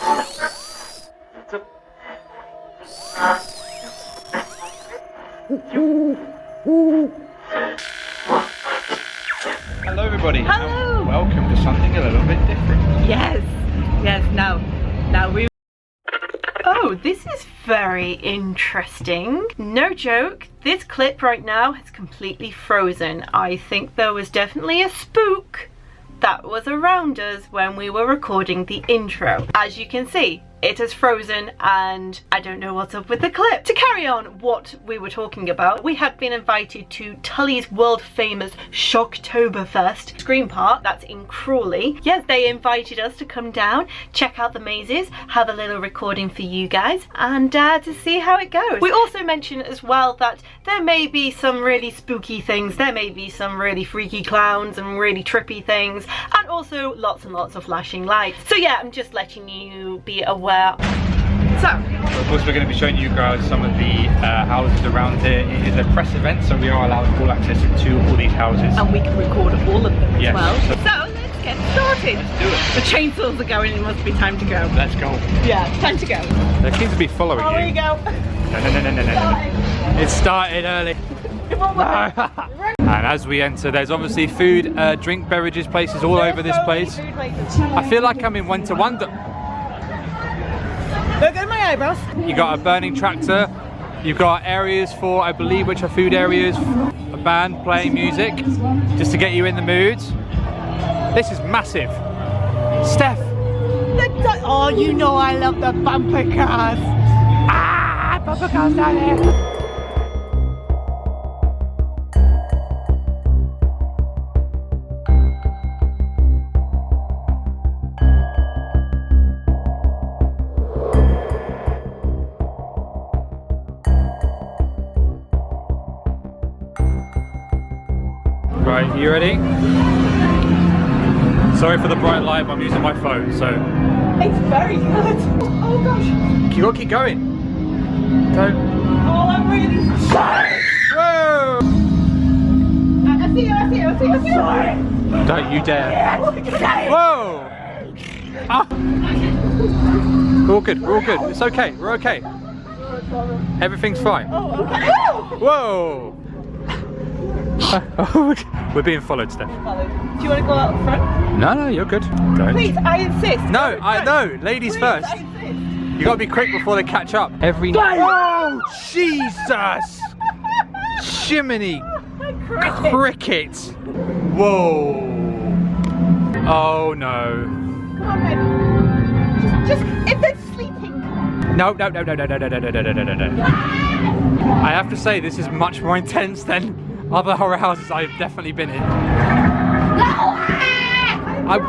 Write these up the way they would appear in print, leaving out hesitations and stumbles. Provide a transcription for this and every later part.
Hello everybody. Hello. Welcome to something a little bit different. Yes. Now we... Oh, this is very interesting. No joke, this clip right now has completely frozen. I think there was definitely a spook that was around us when we were recording the intro. As you can see, it has frozen and I don't know what's up with the clip. To carry on what we were talking about, we had been invited to Tulley's world famous Shocktober Fest Scream Park, that's in Crawley. Yes, they invited us to come down, check out the mazes, have a little recording for you guys and to see how it goes. We also mentioned as well that there may be some really spooky things, there may be some really freaky clowns and really trippy things, and also lots and lots of flashing lights. So yeah, I'm just letting you be aware. So, of course, we're going to be showing you guys some of the houses around here. It is a press event, so we are allowed full access to all these houses. And we can record all of them yes. as well. So let's get started. Let's do it. The chainsaws are going, it must be time to go. Let's go. Yeah, time to go. They seem to be following you. Here we go. No. It started early. And as we enter, there's obviously food, drink, beverages places all over this place. I feel like I'm in Winter Wonder. Look at my eyebrows. You got a burning tractor. You've got areas for, I believe, which are food areas. A band playing music, just to get you in the mood. This is massive. Steph. Oh, you know I love the bumper cars. Ah, bumper cars down here. Right, you ready? Sorry for the bright light, but I'm using my phone, so... It's very good. Oh gosh. You gotta keep going. Don't... Oh, I'm really... Whoa! I see you. Don't you dare. Whoa! Ah. We're all good, we're all good. It's okay, we're okay. Everything's fine. Oh, okay. Whoa! We're being followed, Steph. Do you want to go out front? No, you're good. Don't. Please, I insist. No, I know. Ladies Please, first. I insist. You gotta be quick before they catch up. Every night. Oh, Jesus! Shiminy cricket. Whoa. Oh no. Come on, baby. Just if they're sleeping. No. I have to say, this is much more intense than other horror houses I've definitely been in. I'm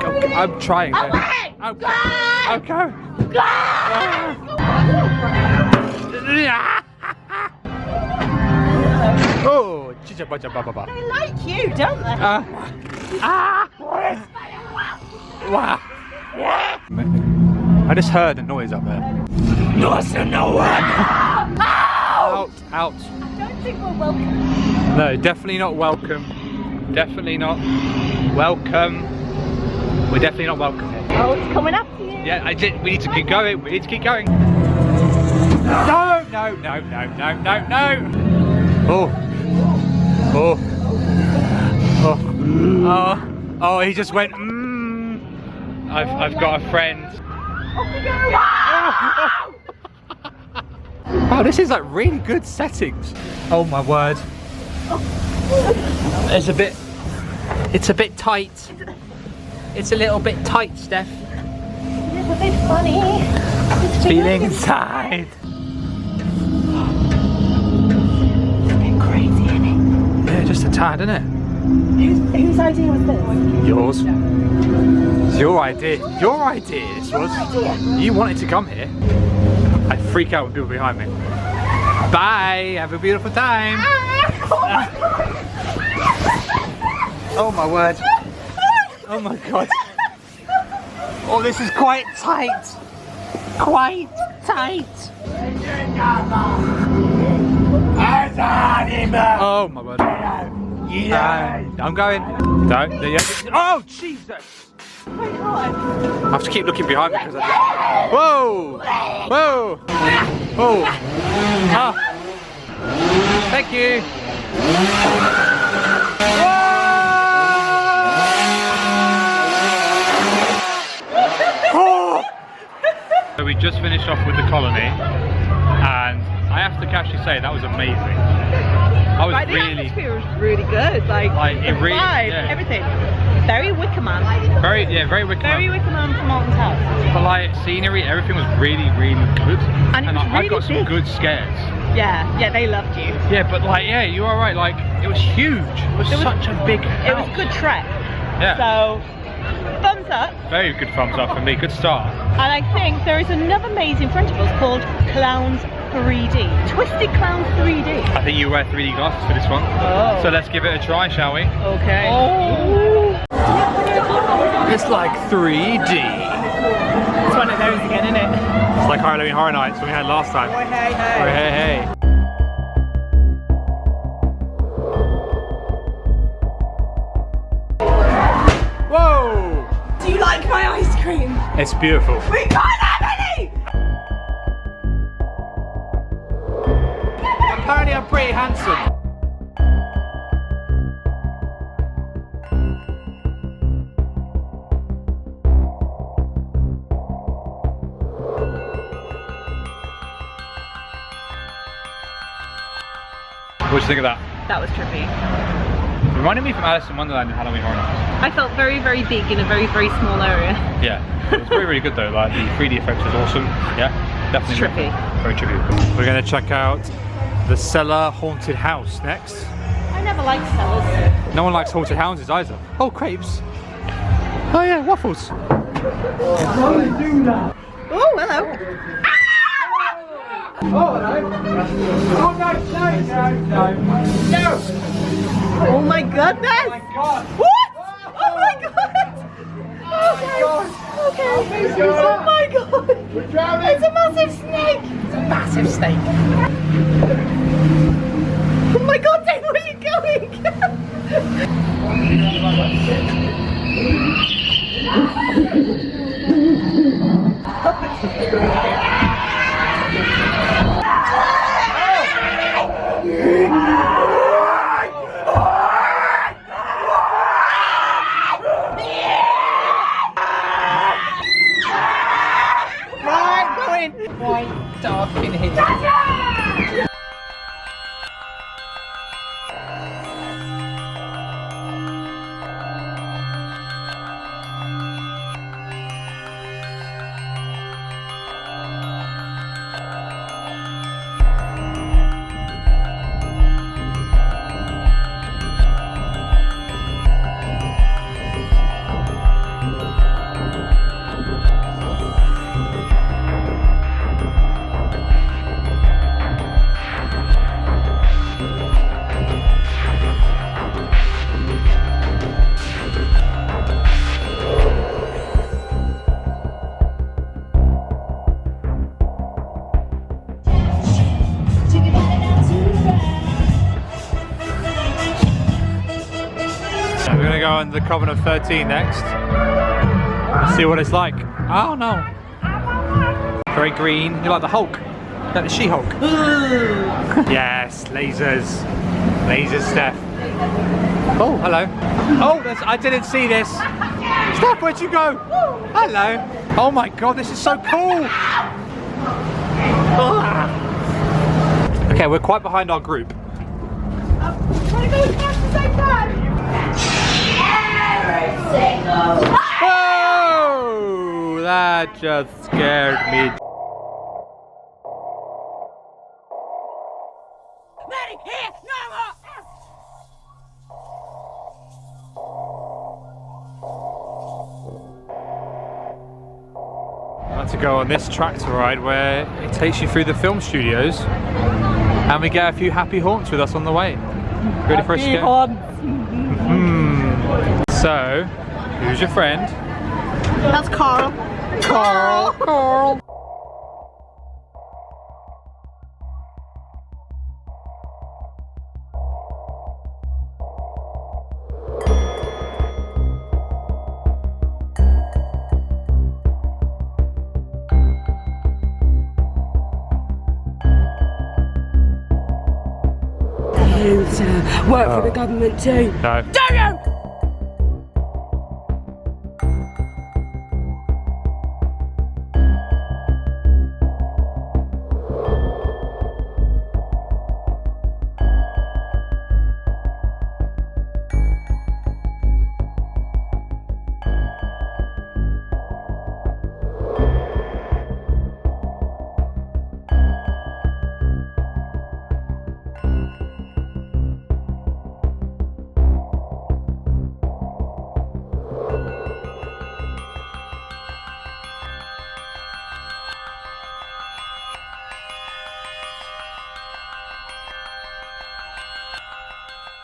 trying. I'll go. Oh, They like you, don't they? Wow. I just heard a noise up there. No one. Out. I don't think we're welcome. No, definitely not welcome. Definitely not welcome. We're definitely not welcome here. Oh, it's coming after you. Yeah, we need to keep going. We need to keep going. No. Oh, he just went, I've got a friend. Off we go. Wow, this is like really good settings. Oh my word. It's a bit tight. It's a little bit tight, Steph. It's a bit funny. Feeling inside. It's a bit crazy, isn't it? Yeah, just a tad, isn't it? Whose idea was this? Yours. It's your idea. Your idea this was. You wanted to come here. I freak out when people behind me. Bye. Have a beautiful time. Oh my word. Oh my god. Oh, this is quite tight. Quite tight. Oh my word. I'm going. Don't. Oh Jesus. Oh my god. I have to keep looking behind me because I... Whoa! Whoa! Whoa! Ah! Thank you! Whoa! So we just finished off with the colony, and I have to actually say that was amazing. I was Right, the really... atmosphere was really good. Like it the really- vibe, yeah. everything. Very Wicker Man. Very wicked. Very Wicker Man from Alton Towers. But like scenery, everything was really good. And it was I really got some big. good scares. Yeah, they loved you. Yeah, but like, yeah, you are right. Like, it was huge. It was such a big house. It was a good trek. Yeah. So, thumbs up. Very good thumbs up for me. Good start. And I think there is another maze in front of us called Clowns 3D. Twisted Clowns 3D. I think you wear 3D glasses for this one. Oh. So let's give it a try, shall we? Okay. Oh. It's like 3D. It's one of those again, isn't it? It's like Halloween Horror Nights we had last time. Oh, hey, hey. Oh, hey, hey. Whoa! Do you like my ice cream? It's beautiful. We can't have any! Apparently I'm pretty handsome. What do you think of that? That was trippy. Reminded me from Alice in Wonderland and Halloween Horror Nights. I felt very, very big in a very, very small area. Yeah, it was really good though. Like the 3D effects was awesome. Yeah, definitely. Trippy. Very trippy. We're going to check out the Cellar Haunted House next. I never liked cellars. No one likes haunted houses either. Oh, crepes. Oh yeah, waffles. Oh, hello. Oh, hello. Oh, no. Oh my goodness! Oh my god! What? Oh my god! Okay. Oh my god! We're drowning! It's a massive snake! It's a massive snake! Oh my god, Dave, where are you going? Right, go in. White, dark in here. We're going to go on the Coven of 13 next. See what it's like. Oh no. Very green. You like the Hulk? Like the She-Hulk? Yes, lasers. Lasers, Steph. Oh, hello. Oh, I didn't see this. Steph, where'd you go? Hello. Oh my god, this is so cool. Okay, we're quite behind our group. Wanna go as fast as I can? Whoa! That just scared me. I like to go on this tractor ride where it takes you through the film studios and we get a few happy haunts with us on the way. Ready for a scare? So, who's your friend? That's Carl. Carl. too, sir. Work for the government too. No. Do you?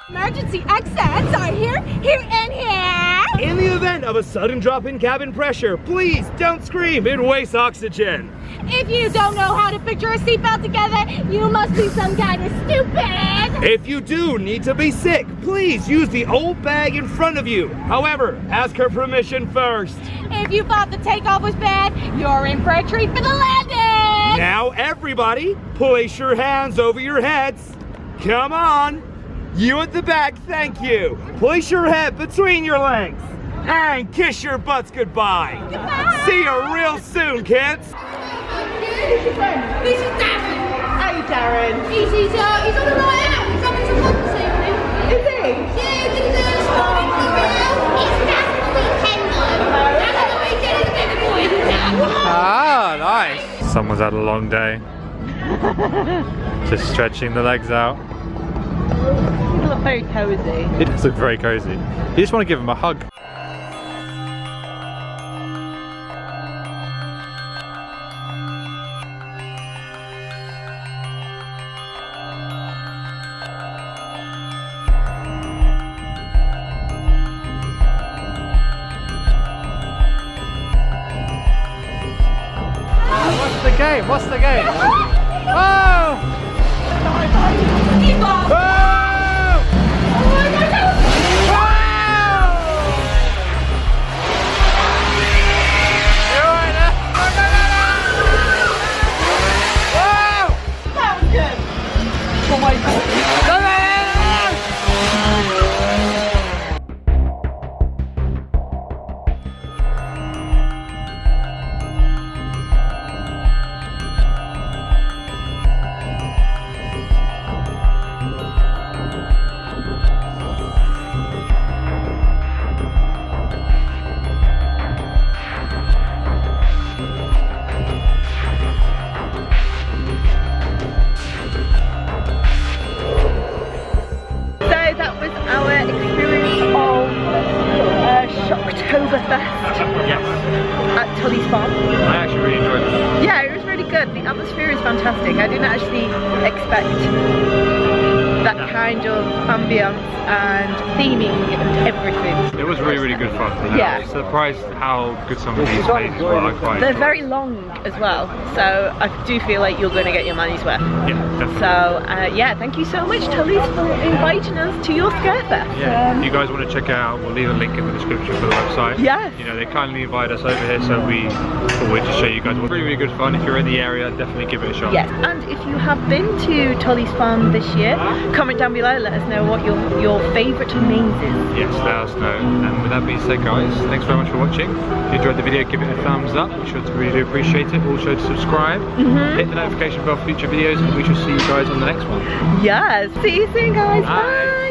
Emergency exits are here, and here. In the event of a sudden drop in cabin pressure, please don't scream, it wastes oxygen. If you don't know how to picture a seatbelt together, you must be some kind of stupid. If you do need to be sick, please use the old bag in front of you. However, ask her permission first. If you thought the takeoff was bad, you're in for a treat for the landing. Now everybody, place your hands over your heads. Come on. You at the back, thank you. Place your head between your legs and kiss your butts goodbye. Goodbye. See you real soon, kids. This is Darren. Hey Darren. He's on the night out. He's having some fun this evening. Is he? Yeah, he's going to do a story for real. It's just the weekend though. That's the weekend is a bit of a boy. Ah, nice. Someone's had a long day. Just stretching the legs out. You look very cozy. It does look very cozy. You just want to give him a hug. What's the game? What's the game? Oh! Shocktober Fest Yes. at Tulley's farm. I actually really enjoyed it. Yeah, it was really good. The atmosphere is fantastic. I didn't actually expect that kind of ambience and theming and everything. It was really, really good fun. And Yeah. I was surprised how good some of these places were. I quite They're enjoyed very long as well, so I do feel like you're going to get your money's worth. it. Yeah, definitely. So yeah, thank you so much, Tulleys, for inviting us to your skirt fest. Yeah, if you guys want to check it out, we'll leave a link in the description for the website. Yes. You know, they kindly invited us over here, so we thought we'd just show you guys. It was really, really good fun. If you're in the area, definitely give it a shot. Yes, and if you have been to Tulley's farm this year, comment down below, let us know what your favourite remains is. Yes, let us know. And with that being said, guys, thanks very much for watching. If you enjoyed the video, give it a thumbs up. We should really do appreciate it. Also to subscribe, hit the notification bell for future videos, and we shall see you guys on the next one. Yes, see you soon guys, Bye. bye.